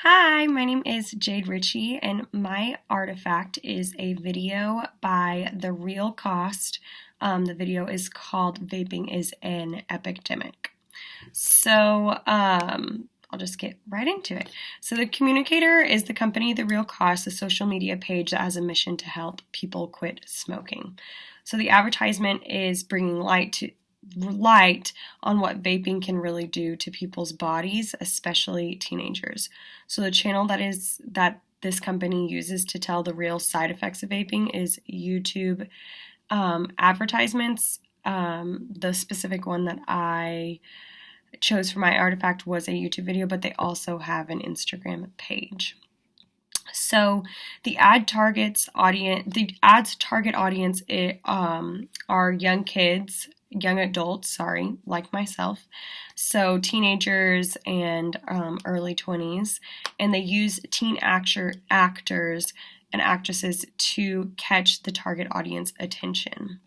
Hi, my name is Jade Richey, and my artifact is a video by The Real Cost. The video is called Vaping is an Epidemic. I'll just get right into it. So the communicator is the company The Real Cost, a social media page that has a mission to help people quit smoking. So the advertisement is bringing light on what vaping can really do to people's bodies, especially teenagers. So the channel that this company uses to tell the real side effects of vaping is YouTube advertisements. The specific one that I chose for my artifact was a YouTube video, but they also have an Instagram page. So the ad's target audience are young adults, like myself. So teenagers and early 20s, and they use teen actors and actresses to catch the target audience attention.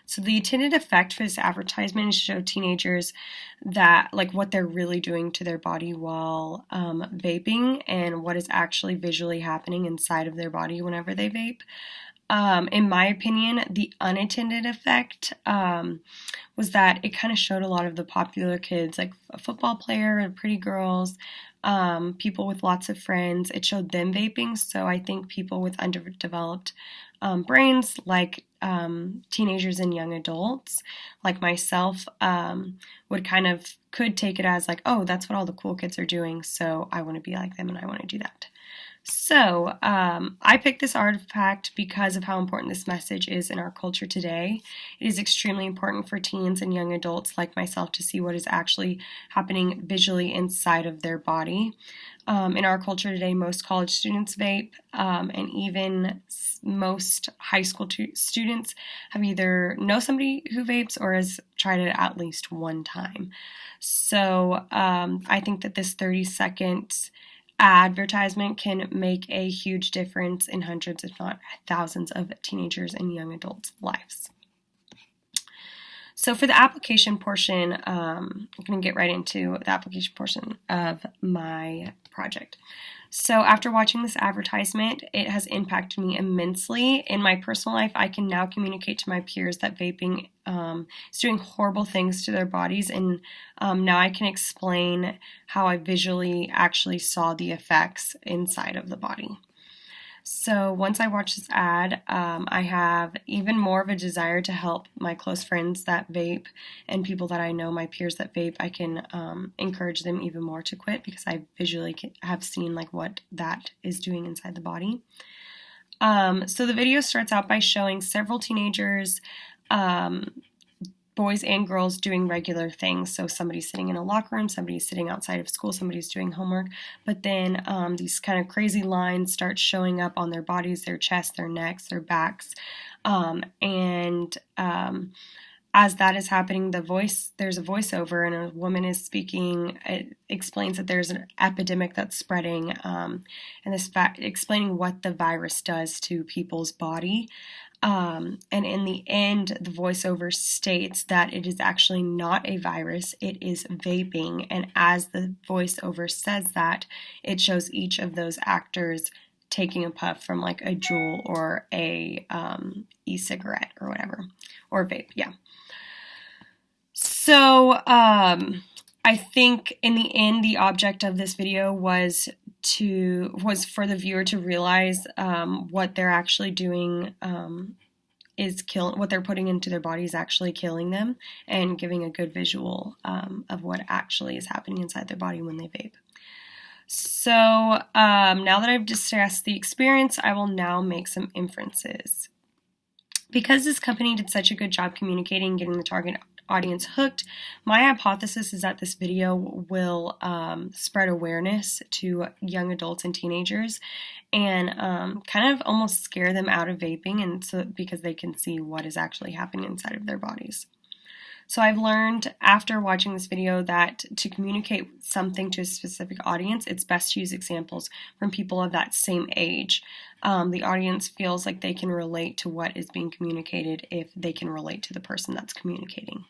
So the intended effect for this advertisement is to show teenagers that what they're really doing to their body while vaping and what is actually visually happening inside of their body whenever they vape. In my opinion, the unintended effect was that it kind of showed a lot of the popular kids, like a football player and pretty girls, people with lots of friends. It showed them vaping, so I think people with underdeveloped brains, like teenagers and young adults, like myself, could take it as oh, that's what all the cool kids are doing, so I want to be like them and I want to do that. So I picked this artifact because of how important this message is in our culture today. It is extremely important for teens and young adults like myself to see what is actually happening visually inside of their body. In our culture today, most college students vape, and even most high school students have either know somebody who vapes or has tried it at least one time. So I think that this 30-second advertisement can make a huge difference in hundreds, if not thousands, of teenagers and young adults' lives. So for the application portion, I'm going to get right into the application portion of my project. So after watching this advertisement, it has impacted me immensely. In my personal life, I can now communicate to my peers that vaping is doing horrible things to their bodies, and now I can explain how I visually actually saw the effects inside of the body. So once I watch this ad, I have even more of a desire to help my close friends that vape and people that I know, my peers that vape. I can encourage them even more to quit because I visually have seen what that is doing inside the body. So the video starts out by showing several teenagers, boys and girls, doing regular things. So somebody's sitting in a locker room, somebody's sitting outside of school, somebody's doing homework. But then these kind of crazy lines start showing up on their bodies, their chests, their necks, their backs. As that is happening, there's a voiceover and a woman is speaking. It explains that there's an epidemic that's spreading, and explaining what the virus does to people's body. And in the end, the voiceover states that it is actually not a virus, it is vaping. And as the voiceover says that, it shows each of those actors taking a puff from a Juul or a e-cigarette or whatever, or vape, yeah. So I think in the end, the object of this video was for the viewer to realize what they're actually doing what they're putting into their body is actually killing them, and giving a good visual of what actually is happening inside their body when they vape. So now that I've discussed the experience, I will now make some inferences. Because this company did such a good job communicating and getting the target audience hooked, my hypothesis is that this video will spread awareness to young adults and teenagers, and kind of almost scare them out of vaping, and so because they can see what is actually happening inside of their bodies. So I've learned after watching this video that to communicate something to a specific audience, it's best to use examples from people of that same age. The audience feels like they can relate to what is being communicated if they can relate to the person that's communicating.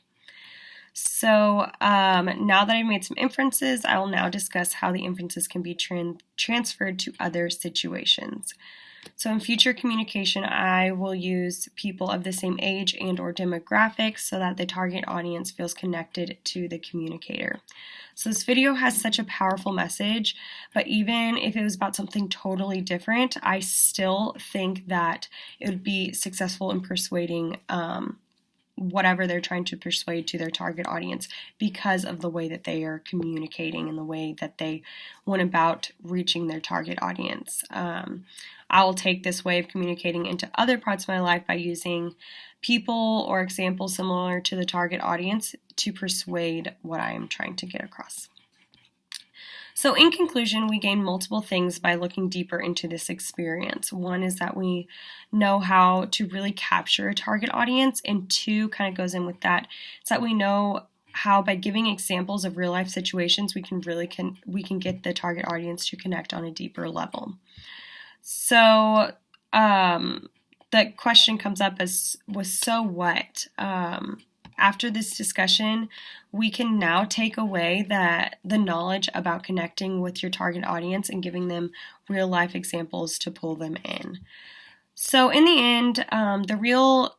So now that I've made some inferences, I will now discuss how the inferences can be transferred to other situations. So in future communication, I will use people of the same age and or demographics so that the target audience feels connected to the communicator. So this video has such a powerful message, but even if it was about something totally different, I still think that it would be successful in persuading whatever they're trying to persuade to their target audience because of the way that they are communicating and the way that they went about reaching their target audience. I will take this way of communicating into other parts of my life by using people or examples similar to the target audience to persuade what I am trying to get across. So in conclusion, we gain multiple things by looking deeper into this experience. One is that we know how to really capture a target audience, and two kind of goes in with that, is that we know how by giving examples of real life situations we can get the target audience to connect on a deeper level. So the question comes up as was so what? After this discussion, we can now take away the knowledge about connecting with your target audience and giving them real life examples to pull them in. So in the end, the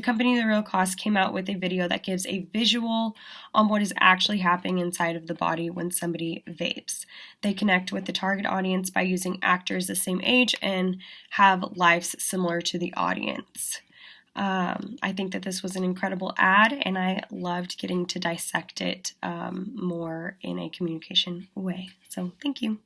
company The Real Cost came out with a video that gives a visual on what is actually happening inside of the body when somebody vapes. They connect with the target audience by using actors the same age and have lives similar to the audience. I think that this was an incredible ad, and I loved getting to dissect it more in a communication way. So thank you.